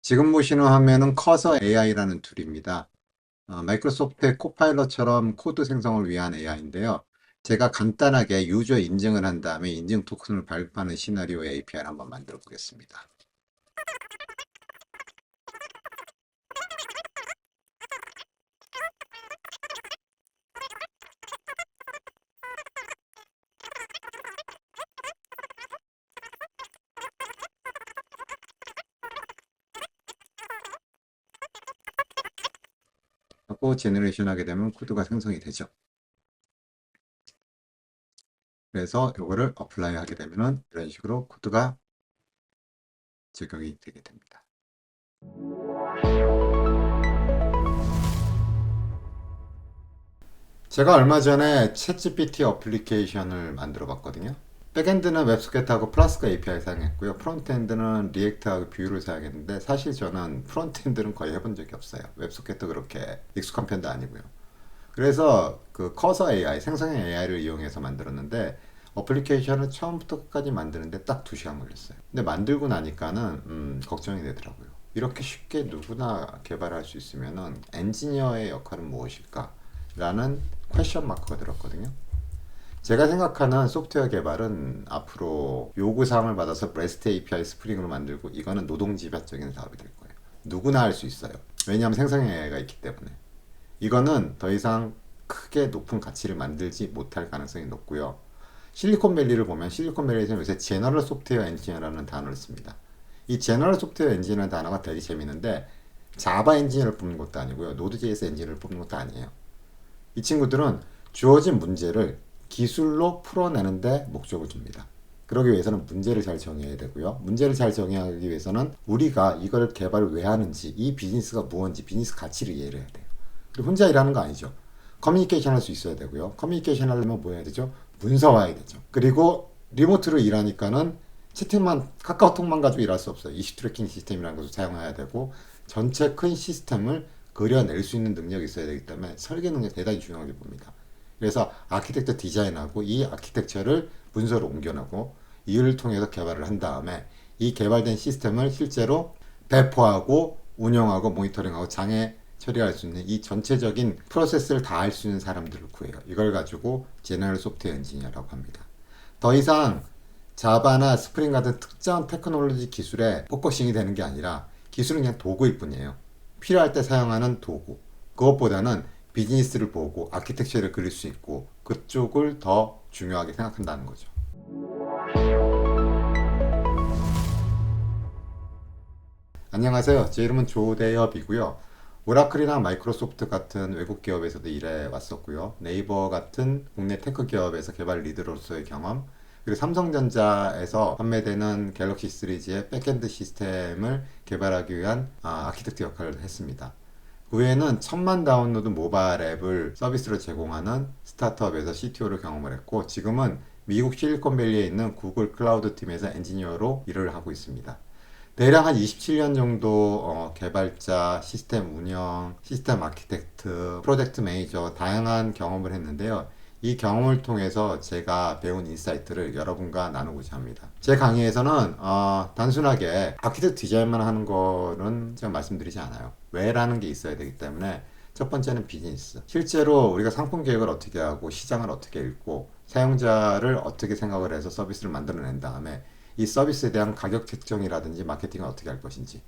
지금 보시는 화면은 커서 AI라는 툴입니다. 마이크로소프트의 코파일럿처럼 코드 생성을 위한 AI인데요. 제가 간단하게 유저 인증을 한 다음에 인증 토큰을 발급하는 시나리오의 API를 한번 만들어 보겠습니다. 하고 제너레이션 하게 되면 코드가 생성이 되죠. 그래서 이거를 어플라이 하게 되면은 이런 식으로 코드가 적용이 되게 됩니다. 제가 얼마 전에 챗GPT 어플리케이션을 만들어 봤거든요. 백엔드는 웹소켓하고 플라스크 API 사용했고요. 프론트엔드는 리액트하고 뷰를 사용했는데 사실 저는 프론트엔드는 거의 해본 적이 없어요. 웹소켓도 그렇게 익숙한 편도 아니고요. 그래서 그 커서 AI, 생성형 AI를 이용해서 만들었는데 어플리케이션을 처음부터 끝까지 만드는데 딱 2시간 걸렸어요. 근데 만들고 나니까는 걱정이 되더라고요. 이렇게 쉽게 누구나 개발할 수 있으면은 엔지니어의 역할은 무엇일까? 라는 퀘션 마크가 들었거든요. 제가 생각하는 소프트웨어 개발은 앞으로 요구사항을 받아서 REST API 스프링으로 만들고 이거는 노동집약적인 사업이 될 거예요. 누구나 할 수 있어요. 왜냐하면 생성형 AI가 있기 때문에. 이거는 더 이상 크게 높은 가치를 만들지 못할 가능성이 높고요. 실리콘밸리를 보면 실리콘밸리에서 요새 제너럴 소프트웨어 엔지니어라는 단어를 씁니다. 이 제너럴 소프트웨어 엔지니어라는 단어가 되게 재밌는데 자바 엔지니어를 뽑는 것도 아니고요. 노드.js 엔지니어를 뽑는 것도 아니에요. 이 친구들은 주어진 문제를 기술로 풀어내는데 목적을 둡니다. 그러기 위해서는 문제를 잘 정해야 되고요. 문제를 잘 정의하기 위해서는 우리가 이걸 개발을 왜 하는지, 이 비즈니스가 무엇인지, 비즈니스 가치를 이해를 해야 돼요. 그리고 혼자 일하는 거 아니죠. 커뮤니케이션 할 수 있어야 되고요. 커뮤니케이션 하려면 뭐 해야 되죠? 문서화해야 되죠. 그리고 리모트로 일하니까는 채팅만, 카카오톡만 가지고 일할 수 없어요. 이슈 트래킹 시스템이라는 것을 사용해야 되고, 전체 큰 시스템을 그려낼 수 있는 능력이 있어야 되기 때문에 설계 능력이 대단히 중요하게 봅니다. 그래서 아키텍처 디자인하고 이 아키텍처를 문서로 옮겨내고 이를 통해서 개발을 한 다음에 이 개발된 시스템을 실제로 배포하고 운영하고 모니터링하고 장애 처리할 수 있는 이 전체적인 프로세스를 다 할 수 있는 사람들을 구해요. 이걸 가지고 제너럴 소프트웨어 엔지니어라고 합니다. 더 이상 자바나 스프링 같은 특정 테크놀로지 기술에 포커싱이 되는 게 아니라 기술은 그냥 도구일 뿐이에요. 필요할 때 사용하는 도구. 그것보다는 비즈니스를 보고 아키텍처를 그릴 수 있고 그쪽을 더 중요하게 생각한다는 거죠. 안녕하세요. 제 이름은 조대엽이고요. 오라클이나 마이크로소프트 같은 외국 기업에서도 일해 왔었고요. 네이버 같은 국내 테크 기업에서 개발 리더로서의 경험, 그리고 삼성전자에서 판매되는 갤럭시 시리즈의 백엔드 시스템을 개발하기 위한 아키텍트 역할을 했습니다. 그 외에는 1000만 다운로드 모바일 앱을 서비스로 제공하는 스타트업에서 CTO를 경험을 했고 지금은 미국 실리콘밸리에 있는 구글 클라우드 팀에서 엔지니어로 일을 하고 있습니다. 대략 한 27년 정도 개발자, 시스템 운영, 시스템 아키텍트, 프로젝트 매니저 다양한 경험을 했는데요. 이 경험을 통해서 제가 배운 인사이트를 여러분과 나누고자 합니다. 제 강의에서는 단순하게 아키텍트 디자인만 하는 거는 제가 말씀드리지 않아요. 왜라는 게 있어야 되기 때문에 첫 번째는 비즈니스. 실제로 우리가 상품 계획을 어떻게 하고 시장을 어떻게 읽고 사용자를 어떻게 생각을 해서 서비스를 만들어낸 다음에 이 서비스에 대한 가격 책정이라든지 마케팅을 어떻게 할 것인지.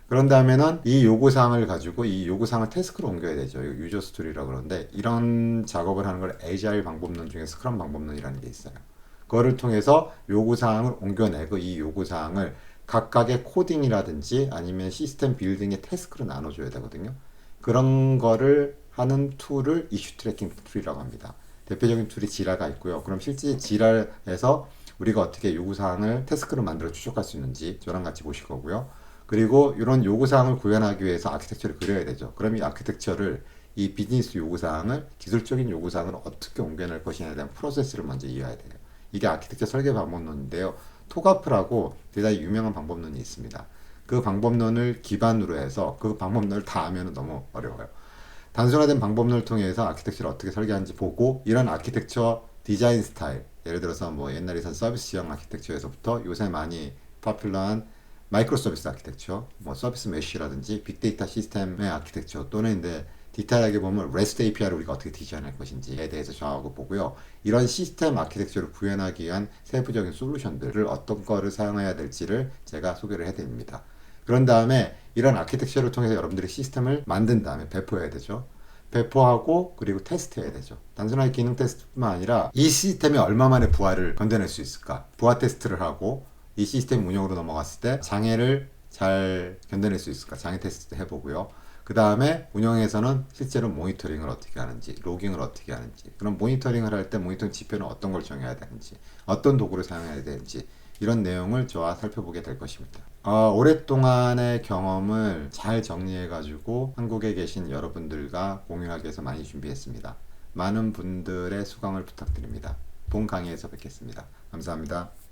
그런 다음에는 이 요구사항을 가지고 이 요구사항을 태스크로 옮겨야 되죠. 유저 스토리라고 그러는데 이런 작업을 하는 걸 에이자일 방법론 중에 스크럼 방법론이라는 게 있어요. 그거를 통해서 요구사항을 옮겨내고 이 요구사항을 각각의 코딩이라든지 아니면 시스템 빌딩의 태스크로 나눠줘야 되거든요. 그런 거를 하는 툴을 이슈 트래킹 툴이라고 합니다. 대표적인 툴이 지라가 있고요. 그럼 실제 지라에서 우리가 어떻게 요구사항을 태스크로 만들어 추적할 수 있는지 저랑 같이 보실 거고요. 그리고 이런 요구사항을 구현하기 위해서 아키텍처를 그려야 되죠. 그럼 이 아키텍처를 이 비즈니스 요구사항을 기술적인 요구사항을 어떻게 옮겨낼 것이냐에 대한 프로세스를 먼저 이해해야 돼요. 이게 아키텍처 설계 방법론인데요. 토가프라고 대단히 유명한 방법론이 있습니다. 그 방법론을 기반으로 해서 그 방법론을 다 하면 너무 어려워요. 단순화된 방법론을 통해서 아키텍처를 어떻게 설계하는지 보고 이런 아키텍처 디자인 스타일 예를 들어서 뭐 옛날에 선 서비스 지형 아키텍처에서부터 요새 많이 파퓰러한 마이크로 서비스 아키텍처, 뭐 서비스 메쉬라든지 빅데이터 시스템의 아키텍처 또는 이제 디테일하게 보면 REST API를 우리가 어떻게 디자인할 것인지에 대해서 정하고 보고요. 이런 시스템 아키텍처를 구현하기 위한 세부적인 솔루션들을 어떤 거를 사용해야 될지를 제가 소개를 해드립니다. 그런 다음에 이런 아키텍처를 통해서 여러분들이 시스템을 만든 다음에 배포해야 되죠. 배포하고 그리고 테스트해야 되죠. 단순하게 기능 테스트뿐만 아니라 이 시스템이 얼마 만에 부하를 견뎌낼 수 있을까? 부하 테스트를 하고 이 시스템 운영으로 넘어갔을 때 장애를 잘 견뎌낼 수 있을까? 장애 테스트 해보고요. 그 다음에 운영에서는 실제로 모니터링을 어떻게 하는지, 로깅을 어떻게 하는지, 그럼 모니터링을 할 때 모니터링 지표는 어떤 걸 정해야 되는지, 어떤 도구를 사용해야 되는지 이런 내용을 저와 살펴보게 될 것입니다. 오랫동안의 경험을 잘 정리해가지고 한국에 계신 여러분들과 공유하기 위해서 많이 준비했습니다. 많은 분들의 수강을 부탁드립니다. 본 강의에서 뵙겠습니다. 감사합니다.